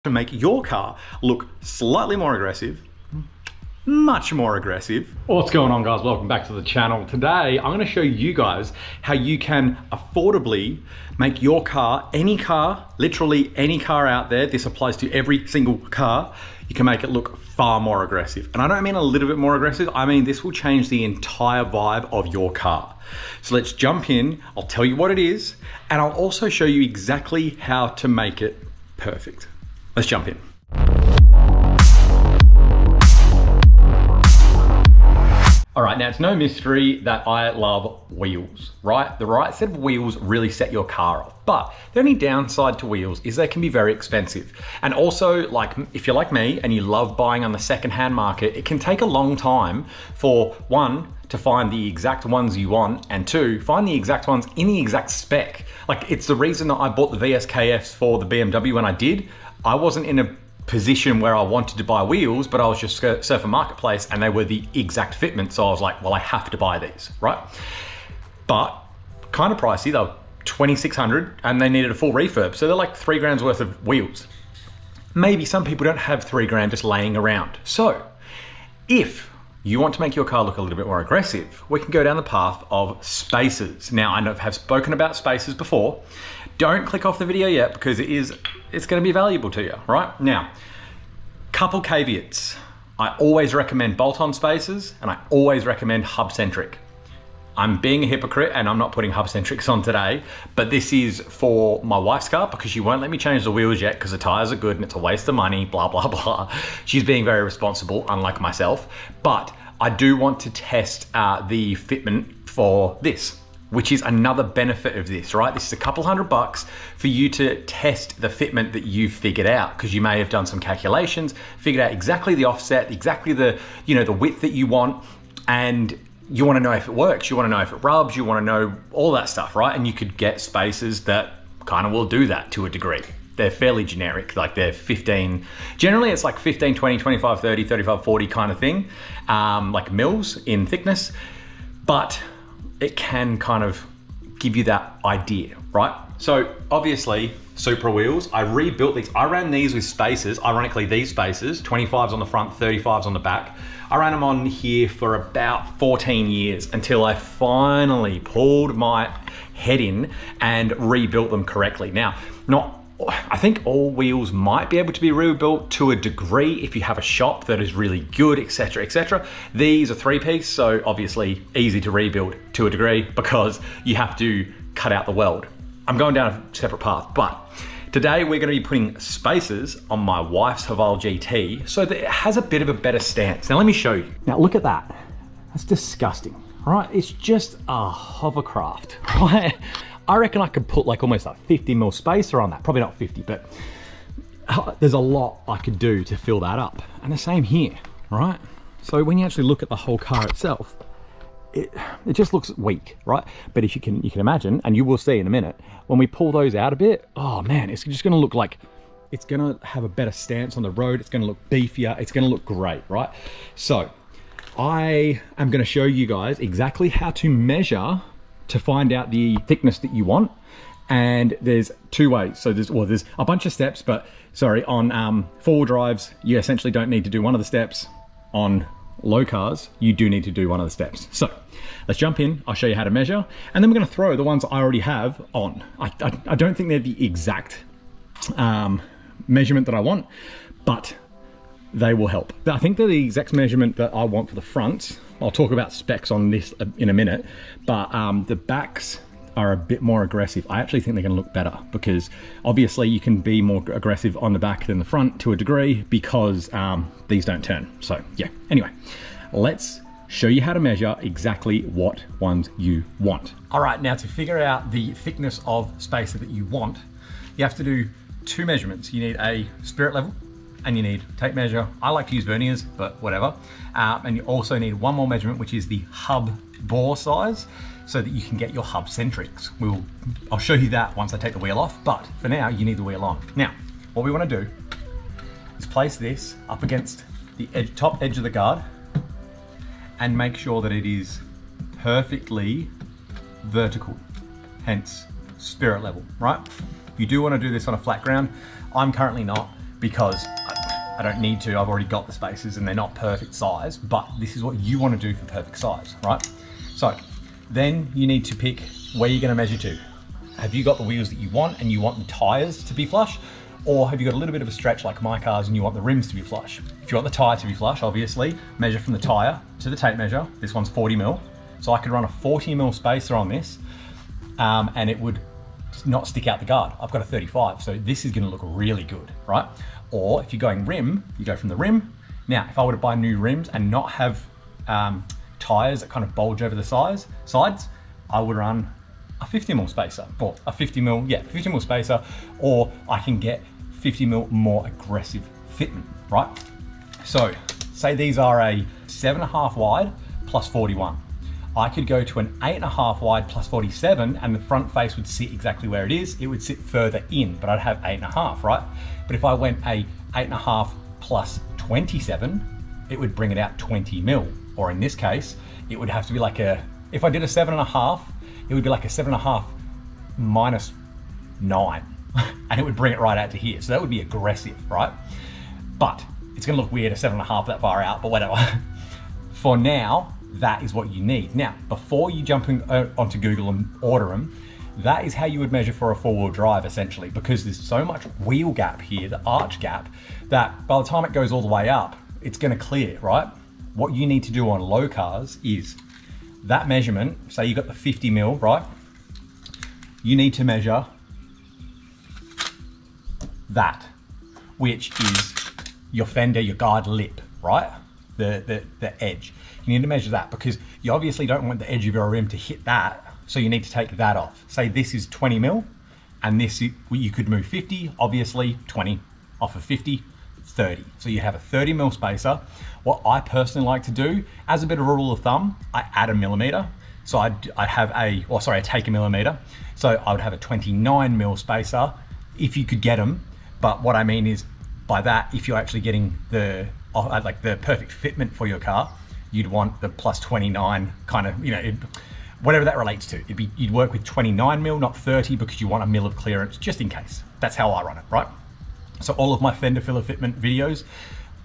to make your car look slightly more aggressive, much more aggressive. What's going on, guys? Welcome back to the channel. Today, I'm gonna show you guys how you can affordably make your car, any car, literally any car out there, this applies to every single car, you can make it look far more aggressive. And I don't mean a little bit more aggressive, I mean this will change the entire vibe of your car. So let's jump in, I'll tell you what it is, and I'll also show you exactly how to make it perfect. Let's jump in. All right, now it's no mystery that I love wheels, right? The right set of wheels really set your car off, but the only downside to wheels is they can be very expensive. And also, like, if you're like me and you love buying on the secondhand market, it can take a long time for one, to find the exact ones you want, and two, find the exact ones in the exact spec. Like, it's the reason that I bought the VSKFs for the BMW when I did. I wasn't in a position where I wanted to buy wheels, but I was just surfing Marketplace and they were the exact fitment. So I was like, well, I have to buy these, right? But kind of pricey, they were $2,600 and they needed a full refurb. So they're like $3 worth of wheels. Maybe some people don't have $3 just laying around. So if you want to make your car look a little bit more aggressive, we can go down the path of spacers. Now, I have spoken about spacers before. Don't click off the video yet because it's gonna be valuable to you, right? Now, couple caveats. I always recommend bolt-on spacers and I always recommend hub-centric. I'm being a hypocrite and I'm not putting hub-centrics on today, but this is for my wife's car because she won't let me change the wheels yet because the tires are good and it's a waste of money, blah, blah, blah. She's being very responsible, unlike myself, but I do want to test the fitment for this, which is another benefit of this, right? This is a couple $100 for you to test the fitment that you've figured out, because you may have done some calculations, figured out exactly the offset, exactly the width that you want, and you wanna know if it works, you wanna know if it rubs, you wanna know all that stuff, right? And you could get spacers that kind of will do that to a degree. They're fairly generic, like they're 15, generally it's like 15, 20, 25, 30, 35, 40 kind of thing, like mils in thickness, but it can kind of give you that idea, right? So obviously, Supra wheels, I rebuilt these. I ran these with spacers, ironically these spacers, 25s on the front, 35s on the back. I ran them on here for about 14 years until I finally pulled my head in and rebuilt them correctly. Now, I think all wheels might be able to be rebuilt to a degree if you have a shop that is really good, etc., etc. These are 3-piece, so obviously easy to rebuild to a degree because you have to cut out the weld. I'm going down a separate path, but today we're going to be putting spacers on my wife's Haval GT so that it has a bit of a better stance. Now let me show you. Now look at that. That's disgusting, right? It's just a hovercraft, right? I reckon I could put like almost like 50 mil spacer on that. Probably not 50, but there's a lot I could do to fill that up. And the same here, right? So when you actually look at the whole car itself, it just looks weak, right? But if you can imagine, and you will see in a minute, when we pull those out a bit, oh man, it's just gonna look like, it's gonna have a better stance on the road. It's gonna look beefier. It's gonna look great, right? So I am gonna show you guys exactly how to measure to find out the thickness that you want. And there's two ways. So there's a bunch of steps, but sorry, on four-wheel drives, you essentially don't need to do one of the steps. On low cars, you do need to do one of the steps. So let's jump in, I'll show you how to measure, and then we're gonna throw the ones I already have on. I don't think they're the exact measurement that I want, but they will help. I think they're the exact measurement that I want for the front. I'll talk about specs on this in a minute, but the backs are a bit more aggressive. I actually think they're gonna look better because obviously you can be more aggressive on the back than the front to a degree because these don't turn. So yeah, anyway, let's show you how to measure exactly what ones you want. All right, now to figure out the thickness of spacer that you want, you have to do two measurements. You need a spirit level and you need tape measure. I like to use verniers, but whatever. And you also need one more measurement, which is the hub bore size, so that you can get your hub centrics. I'll show you that once I take the wheel off, but for now, you need the wheel on. Now, what we wanna do is place this up against the top edge of the guard and make sure that it is perfectly vertical, hence spirit level, right? You do wanna do this on a flat ground. I'm currently not, because I don't need to. I've already got the spacers and they're not perfect size, but this is what you want to do for perfect size, right? So then you need to pick where you're going to measure to. Have you got the wheels that you want and you want the tires to be flush? Or have you got a little bit of a stretch like my cars and you want the rims to be flush? If you want the tire to be flush, obviously, measure from the tire to the tape measure. This one's 40 mil. So I could run a 40 mil spacer on this and it would not stick out the guard. I've got a 35, so this is gonna look really good, right? Or if you're going rim, you go from the rim. Now, if I were to buy new rims and not have tires that kind of bulge over the sides, I would run a 50 mil spacer, or a 50 mil spacer, or I can get 50 mil more aggressive fitment, right? So say these are a 7.5 wide plus 41. I could go to an 8.5 wide plus 47 and the front face would sit exactly where it is. It would sit further in, but I'd have 8.5, right? But if I went a 8.5 plus 27, it would bring it out 20 mil. Or in this case, it would have to be like if I did a 7.5, it would be like a 7.5 minus 9, and it would bring it right out to here. So that would be aggressive, right? But it's gonna look weird, a 7.5 that far out, but whatever. For now, that is what you need. Now, before you jump onto Google and order them, that is how you would measure for a four-wheel drive, essentially, because there's so much wheel gap here, the arch gap, that by the time it goes all the way up, it's gonna clear, right? What you need to do on low cars is that measurement, say you got the 50 mil, right? You need to measure that, which is your fender, your guard lip, right? The edge. You need to measure that because you obviously don't want the edge of your rim to hit that, so you need to take that off. Say this is 20 mil, and this, you could move 50, obviously 20 off of 50, 30. So you have a 30 mil spacer. What I personally like to do, as a bit of a rule of thumb, I add a millimeter. So I take a millimeter. So I would have a 29 mil spacer if you could get them. But what I mean is, by that, if you're actually getting the perfect fitment for your car, you'd want the plus 29 kind of, whatever that relates to. You'd work with 29 mil, not 30, because you want a mil of clearance, just in case. That's how I run it, right? So all of my fender filler fitment videos,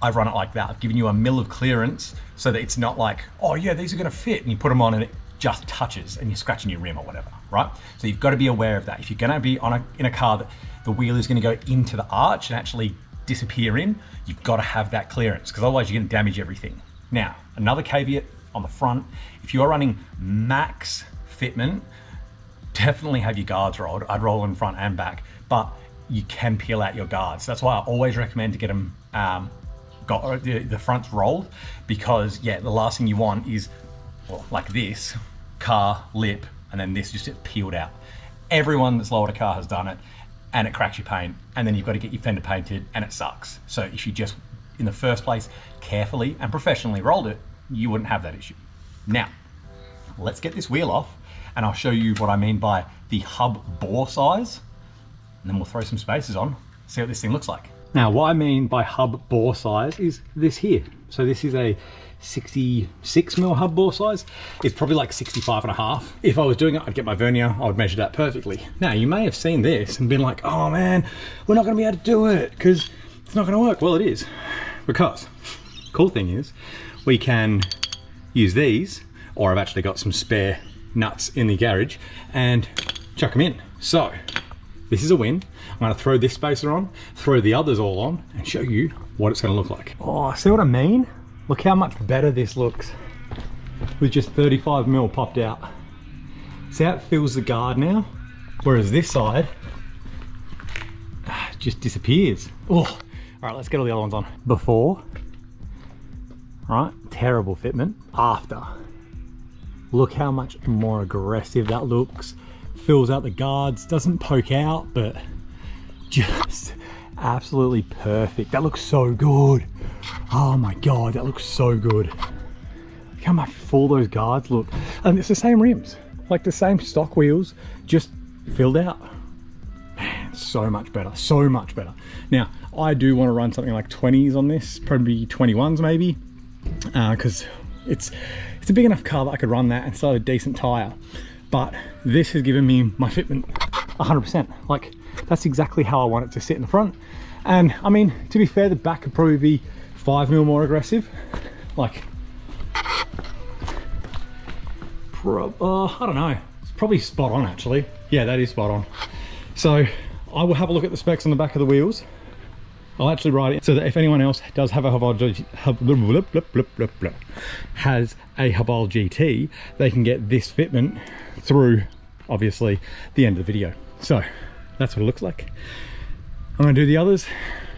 I've run it like that. I've given you a mil of clearance so that it's not like, oh yeah, these are gonna fit, and you put them on and it just touches and you're scratching your rim or whatever, right? So you've got to be aware of that. If you're gonna be in a car that the wheel is gonna go into the arch and actually disappear in, you've got to have that clearance, because otherwise you're gonna damage everything. Now, another caveat on the front, if you're running max fitment, definitely have your guards rolled. I'd roll in front and back, but you can peel out your guards. That's why I always recommend to get them the fronts rolled, because yeah, the last thing you want is, well, like this, car, lip, and then this just peeled out. Everyone that's lowered a car has done it, and it cracks your paint, and then you've got to get your fender painted, and it sucks. So if you just, in the first place, carefully and professionally rolled it, you wouldn't have that issue. Now, let's get this wheel off, and I'll show you what I mean by the hub bore size, and then we'll throw some spacers on, see what this thing looks like. Now, what I mean by hub bore size is this here. So this is a 66 mil hub bore size. It's probably like 65.5. If I was doing it, I'd get my vernier, I would measure that perfectly. Now, you may have seen this and been like, oh man, we're not gonna be able to do it because it's not gonna work. Well, it is, because cool thing is we can use these, or I've actually got some spare nuts in the garage, and chuck them in. So this is a win. I'm gonna throw this spacer on, throw the others all on, and show you what it's gonna look like. Oh, see what I mean? Look how much better this looks with just 35 mil popped out. See how it fills the guard now? Whereas this side just disappears. Oh, all right, let's get all the other ones on. Before, right, terrible fitment. After, look how much more aggressive that looks. Fills out the guards, doesn't poke out, but just absolutely perfect. That looks so good. Oh my God, that looks so good. Look how much full those guards look. And it's the same rims, like the same stock wheels, just filled out. Man, so much better, so much better. Now, I do want to run something like 20s on this, probably 21s maybe, because it's a big enough car that I could run that and still have a decent tire. But this has given me my fitment 100%. Like, that's exactly how I want it to sit in the front. And I mean, to be fair, the back could probably be 5mm more aggressive. Like, I don't know. It's probably spot on actually. Yeah, that is spot on. So I will have a look at the specs on the back of the wheels. I'll actually write it so that if anyone else does have a Haval GT, they can get this fitment through, obviously, the end of the video. So that's what it looks like. I'm gonna do the others,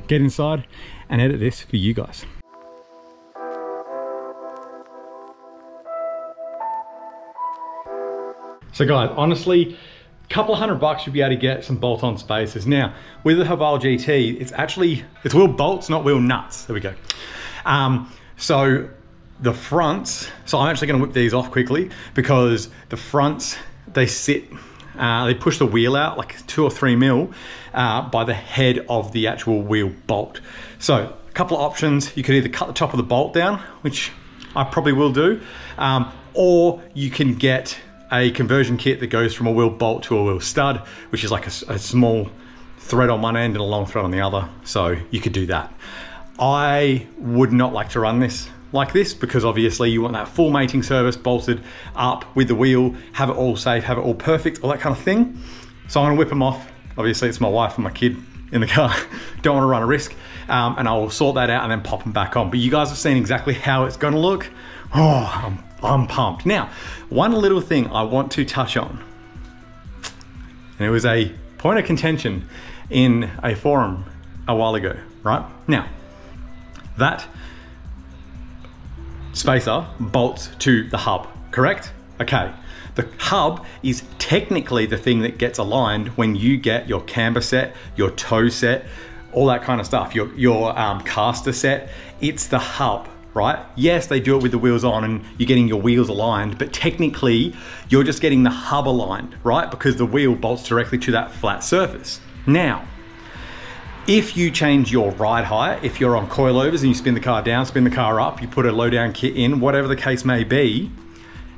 get inside and edit this for you guys. So guys, honestly, a couple of $100 you'll be able to get some bolt-on spacers. Now, with the Haval GT, it's wheel bolts, not wheel nuts. There we go. So the fronts, so I'm actually gonna whip these off quickly because the fronts, they sit, they push the wheel out like 2 or 3mm by the head of the actual wheel bolt. So a couple of options, you could either cut the top of the bolt down, which I probably will do, or you can get a conversion kit that goes from a wheel bolt to a wheel stud, which is like a small thread on one end and a long thread on the other. So you could do that. I would not like to run this like this because obviously you want that full mating service bolted up with the wheel, have it all safe, have it all perfect, all that kind of thing. So I'm gonna whip them off. Obviously it's my wife and my kid in the car. Don't wanna run a risk. And I will sort that out and then pop them back on. But you guys have seen exactly how it's gonna look. Oh, I'm pumped. Now, one little thing I want to touch on, and it was a point of contention in a forum a while ago, right? Now, that spacer bolts to the hub, correct? Okay, the hub is technically the thing that gets aligned when you get your camber set, your toe set, all that kind of stuff, your caster set. It's the hub. Right? Yes, they do it with the wheels on and you're getting your wheels aligned, but technically you're just getting the hub aligned, right? Because the wheel bolts directly to that flat surface. Now, if you change your ride height, if you're on coilovers and you spin the car down, spin the car up, you put a low down kit in, whatever the case may be,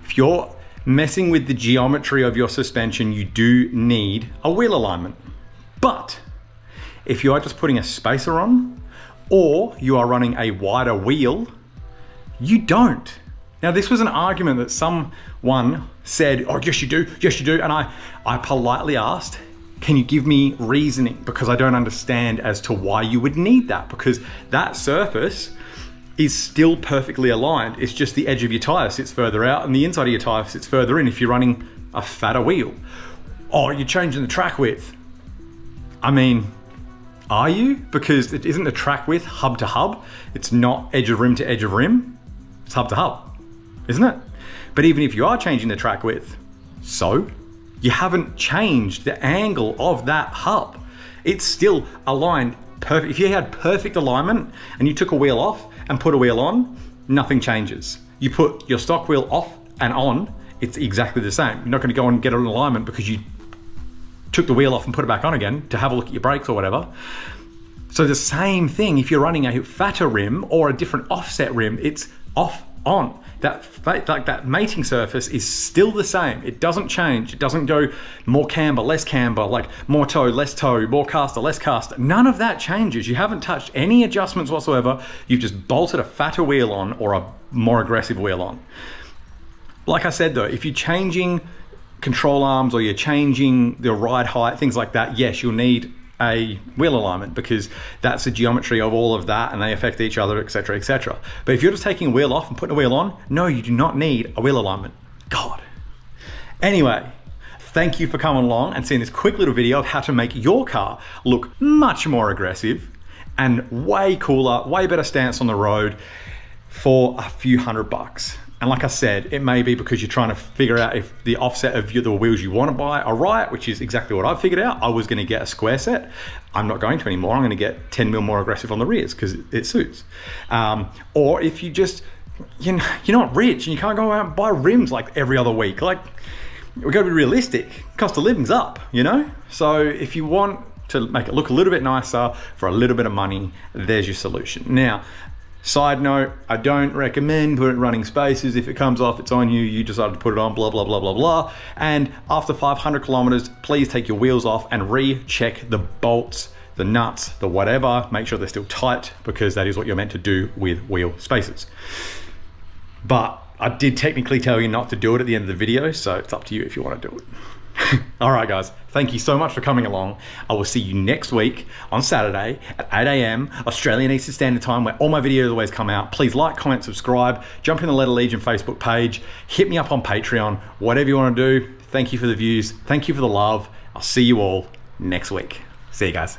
if you're messing with the geometry of your suspension, you do need a wheel alignment. But if you are just putting a spacer on, or you are running a wider wheel, you don't. Now, this was an argument that someone said, oh, yes you do, yes you do. And I politely asked, can you give me reasoning? Because I don't understand as to why you would need that, because that surface is still perfectly aligned. It's just the edge of your tire sits further out and the inside of your tire sits further in if you're running a fatter wheel. Oh, you're changing the track width. I mean, are you? Because it isn't the track width hub to hub. It's not edge of rim to edge of rim. It's hub to hub, isn't it? But even if you are changing the track width, so you haven't changed the angle of that hub. It's still aligned perfect. If you had perfect alignment and you took a wheel off and put a wheel on, nothing changes. You put your stock wheel off and on, it's exactly the same. You're not going to go and get an alignment because you took the wheel off and put it back on again to have a look at your brakes or whatever. So the same thing, if you're running a fatter rim or a different offset rim, it's off, on. That mating surface is still the same. It doesn't change. It doesn't go more camber, less camber, like more toe, less toe, more caster, less caster. None of that changes. You haven't touched any adjustments whatsoever. You've just bolted a fatter wheel on or a more aggressive wheel on. Like I said though, if you're changing control arms or you're changing the ride height, things like that, yes, you'll need a wheel alignment because that's the geometry of all of that and they affect each other, etc, etc. But if you're just taking a wheel off and putting a wheel on, no, you do not need a wheel alignment. God. Anyway, thank you for coming along and seeing this quick little video of how to make your car look much more aggressive and way cooler, way better stance on the road for a few $100. And like I said, it may be because you're trying to figure out if the offset of the wheels you want to buy are right, which is exactly what I've figured out. I was going to get a square set. I'm not going to anymore. I'm going to get 10mm more aggressive on the rears because it suits. Or if you just, you're not rich and you can't go out and buy rims like every other week. Like, we've got to be realistic. Cost of living's up, you know? So if you want to make it look a little bit nicer for a little bit of money, there's your solution. Now, side note, I don't recommend running spacers. If it comes off, it's on you. You decided to put it on, blah, blah, blah, blah, blah. And after 500 kilometers, please take your wheels off and recheck the bolts the nuts, the whatever, make sure they're still tight, because that is what you're meant to do with wheel spacers. But I did technically tell you not to do it at the end of the video, so it's up to you if you want to do it. All right, guys, thank you so much for coming along. I will see you next week on Saturday at 8 AM Australian Eastern Standard Time, where all my videos always come out. Please like, comment, subscribe, jump in the Letter Legion Facebook page, hit me up on Patreon, whatever you want to do. Thank you for the views. Thank you for the love. I'll see you all next week. See you guys.